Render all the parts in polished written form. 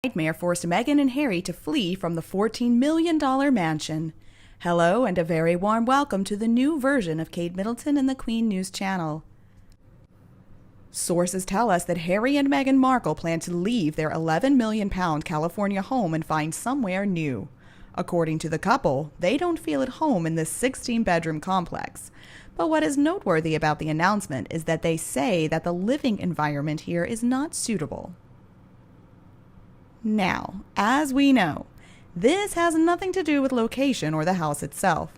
Nightmare forced Meghan and Harry to flee from the $14 million mansion. Hello and a very warm welcome to the new version of Kate Middleton and the Queen News Channel. Sources tell us that Harry and Meghan Markle plan to leave their £11 million California home and find somewhere new. According to the couple, they don't feel at home in this 16-bedroom complex. But what is noteworthy about the announcement is that they say that the living environment here is not suitable. Now, as we know, this has nothing to do with location or the house itself.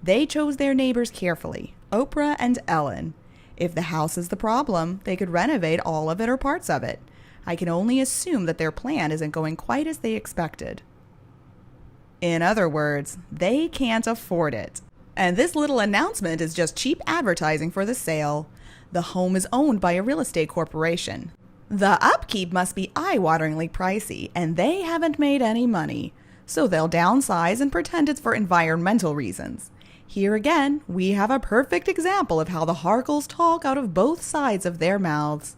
They chose their neighbors carefully, Oprah and Ellen. If the house is the problem, they could renovate all of it or parts of it. I can only assume that their plan isn't going quite as they expected. In other words, they can't afford it. And this little announcement is just cheap advertising for the sale. The home is owned by a real estate corporation. The upkeep must be eye-wateringly pricey, and they haven't made any money. So they'll downsize and pretend it's for environmental reasons. Here again, we have a perfect example of how the Harkles talk out of both sides of their mouths.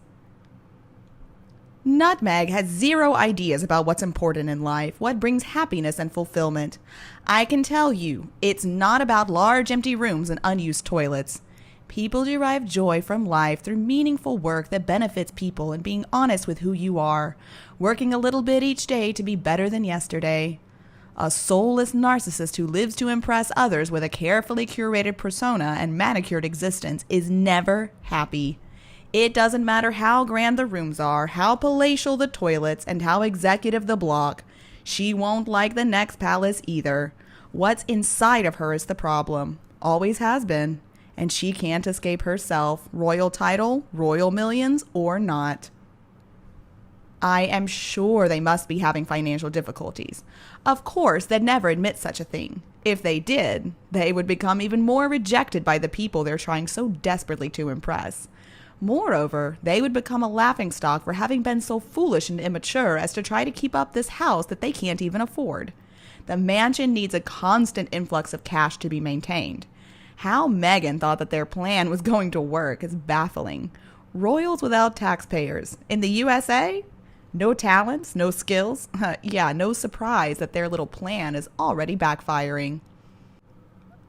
Nutmeg has zero ideas about what's important in life, what brings happiness and fulfillment. I can tell you, it's not about large empty rooms and unused toilets. People derive joy from life through meaningful work that benefits people and being honest with who you are, working a little bit each day to be better than yesterday. A soulless narcissist who lives to impress others with a carefully curated persona and manicured existence is never happy. It doesn't matter how grand the rooms are, how palatial the toilets, and how executive the block. She won't like the next palace either. What's inside of her is the problem. Always has been. And she can't escape herself, royal title, royal millions, or not. I am sure they must be having financial difficulties. Of course, they'd never admit such a thing. If they did, they would become even more rejected by the people they're trying so desperately to impress. Moreover, they would become a laughingstock for having been so foolish and immature as to try to keep up this house that they can't even afford. The mansion needs a constant influx of cash to be maintained. How Meghan thought that their plan was going to work is baffling. Royals without taxpayers. In the USA? No talents, no skills? Yeah, no surprise that their little plan is already backfiring.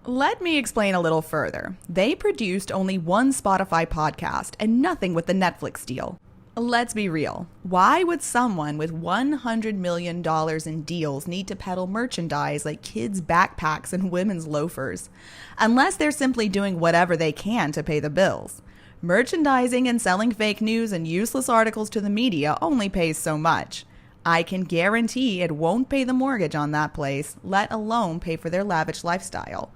Let me explain a little further. They produced only one Spotify podcast and nothing with the Netflix deal. Let's be real. Why would someone with $100 million in deals need to peddle merchandise like kids' backpacks and women's loafers? Unless they're simply doing whatever they can to pay the bills. Merchandising and selling fake news and useless articles to the media only pays so much. I can guarantee it won't pay the mortgage on that place, let alone pay for their lavish lifestyle.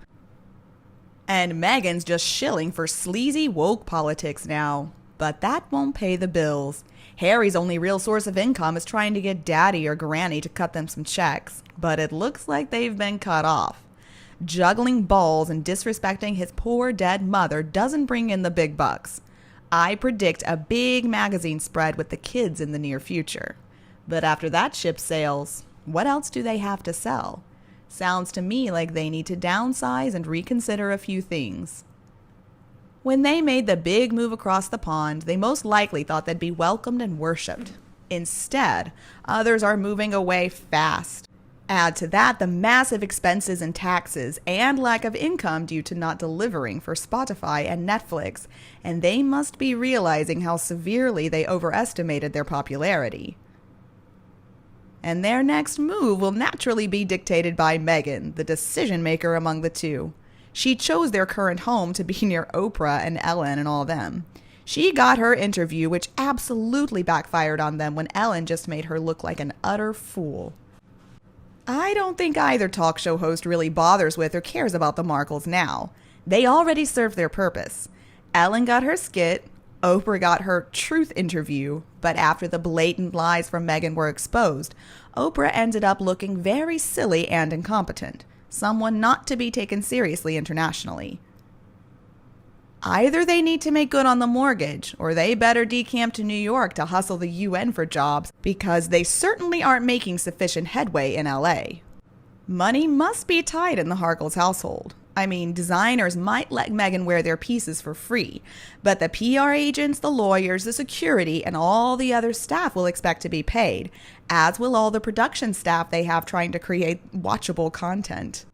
And Meghan's just shilling for sleazy woke politics now. But that won't pay the bills. Harry's only real source of income is trying to get daddy or granny to cut them some checks, but it looks like they've been cut off. Juggling balls and disrespecting his poor dead mother doesn't bring in the big bucks. I predict a big magazine spread with the kids in the near future. But after that ship sails, what else do they have to sell? Sounds to me like they need to downsize and reconsider a few things. When they made the big move across the pond, they most likely thought they'd be welcomed and worshipped. Instead, others are moving away fast. Add to that the massive expenses and taxes and lack of income due to not delivering for Spotify and Netflix, and they must be realizing how severely they overestimated their popularity. And their next move will naturally be dictated by Meghan, the decision maker among the two. She chose their current home to be near Oprah and Ellen and all them. She got her interview, which absolutely backfired on them when Ellen just made her look like an utter fool. I don't think either talk show host really bothers with or cares about the Markles now. They already served their purpose. Ellen got her skit, Oprah got her truth interview, but after the blatant lies from Meghan were exposed, Oprah ended up looking very silly and incompetent. Someone not to be taken seriously internationally. Either they need to make good on the mortgage, or they better decamp to New York to hustle the UN for jobs, because they certainly aren't making sufficient headway in LA. Money must be tight in the Harkles household. I mean, designers might let Meghan wear their pieces for free, but the PR agents, the lawyers, the security, and all the other staff will expect to be paid, as will all the production staff they have trying to create watchable content.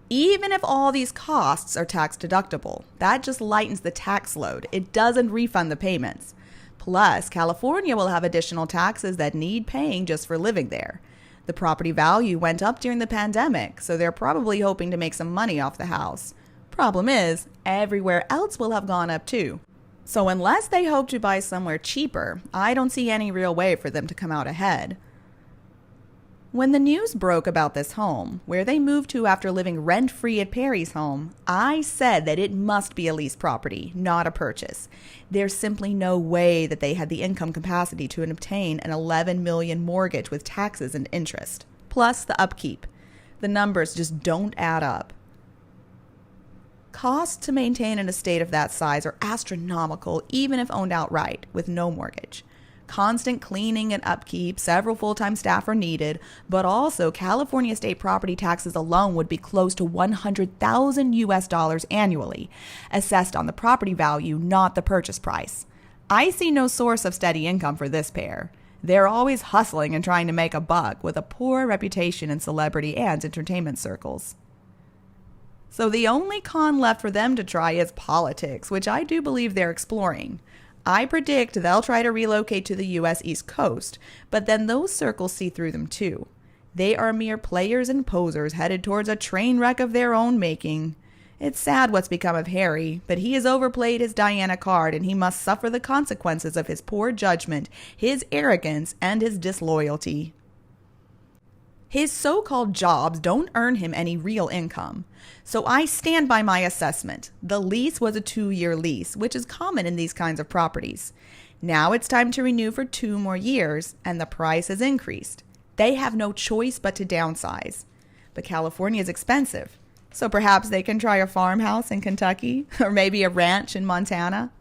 Even if all these costs are tax deductible, that just lightens the tax load. It doesn't refund the payments. Plus, California will have additional taxes that need paying just for living there. The property value went up during the pandemic, so they're probably hoping to make some money off the house. Problem is, everywhere else will have gone up too. So unless they hope to buy somewhere cheaper, I don't see any real way for them to come out ahead. When the news broke about this home, where they moved to after living rent-free at Perry's home, I said that it must be a lease property, not a purchase. There's simply no way that they had the income capacity to obtain an $11 million mortgage with taxes and interest, plus the upkeep. The numbers just don't add up. Costs to maintain an estate of that size are astronomical, even if owned outright, with no mortgage. Constant cleaning and upkeep, several full-time staff are needed, but also California state property taxes alone would be close to $100,000 annually, assessed on the property value, not the purchase price. I see no source of steady income for this pair. They're always hustling and trying to make a buck with a poor reputation in celebrity and entertainment circles. So the only con left for them to try is politics, which I do believe they're exploring. I predict they'll try to relocate to the U.S. East Coast, but then those circles see through them too. They are mere players and posers headed towards a train wreck of their own making. It's sad what's become of Harry, but he has overplayed his Diana card and he must suffer the consequences of his poor judgment, his arrogance, and his disloyalty. His so-called jobs don't earn him any real income. So I stand by my assessment. The lease was a 2-year lease, which is common in these kinds of properties. Now it's time to renew for 2 more years, and the price has increased. They have no choice but to downsize. But California is expensive, so perhaps they can try a farmhouse in Kentucky, or maybe a ranch in Montana.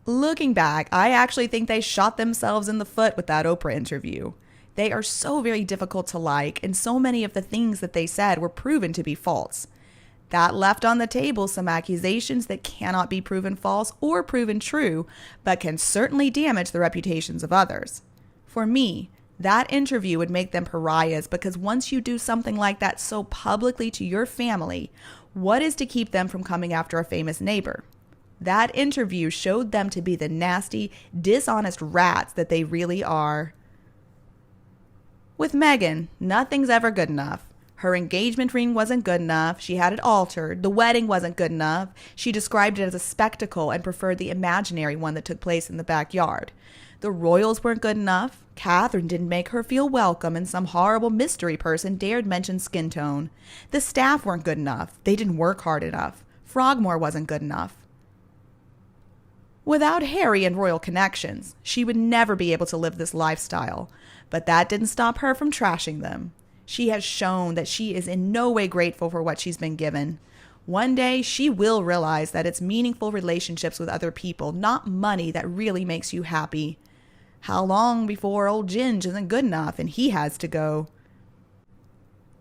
Looking back, I actually think they shot themselves in the foot with that Oprah interview. They are so very difficult to like, and so many of the things that they said were proven to be false. That left on the table some accusations that cannot be proven false or proven true, but can certainly damage the reputations of others. For me, that interview would make them pariahs, because once you do something like that so publicly to your family, what is to keep them from coming after a famous neighbor? That interview showed them to be the nasty, dishonest rats that they really are. With Meghan, nothing's ever good enough. Her engagement ring wasn't good enough. She had it altered. The wedding wasn't good enough. She described it as a spectacle and preferred the imaginary one that took place in the backyard. The royals weren't good enough. Catherine didn't make her feel welcome, and some horrible mystery person dared mention skin tone. The staff weren't good enough. They didn't work hard enough. Frogmore wasn't good enough. Without Harry and royal connections, she would never be able to live this lifestyle. But that didn't stop her from trashing them. She has shown that she is in no way grateful for what she's been given. One day, she will realize that it's meaningful relationships with other people, not money, that really makes you happy. How long before old Ginge isn't good enough and he has to go?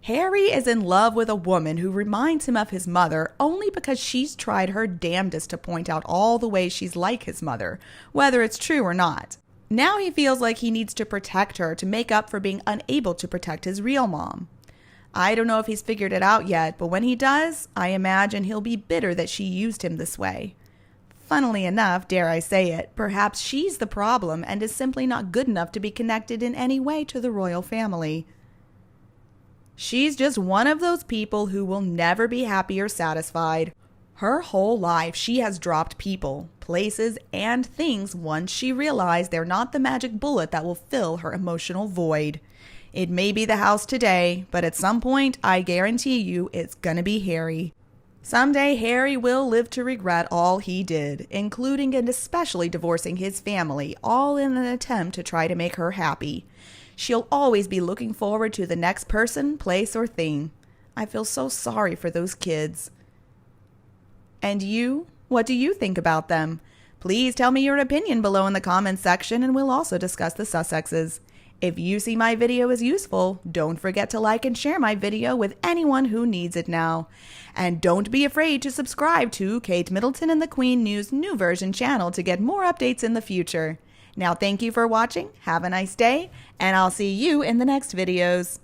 Harry is in love with a woman who reminds him of his mother only because she's tried her damnedest to point out all the ways she's like his mother, whether it's true or not. Now he feels like he needs to protect her to make up for being unable to protect his real mom. I don't know if he's figured it out yet, but when he does, I imagine he'll be bitter that she used him this way. Funnily enough, dare I say it, perhaps she's the problem and is simply not good enough to be connected in any way to the royal family. She's just one of those people who will never be happy or satisfied. Her whole life, she has dropped people, places, and things once she realized they're not the magic bullet that will fill her emotional void. It may be the house today, but at some point, I guarantee you, it's gonna be Harry. Someday, Harry will live to regret all he did, including and especially divorcing his family, all in an attempt to try to make her happy. She'll always be looking forward to the next person, place, or thing. I feel so sorry for those kids. And you? What do you think about them? Please tell me your opinion below in the comments section, and we'll also discuss the Sussexes. If you see my video is useful, don't forget to like and share my video with anyone who needs it now. And don't be afraid to subscribe to Kate Middleton and the Queen News New Version channel to get more updates in the future. Now, thank you for watching, have a nice day, and I'll see you in the next videos.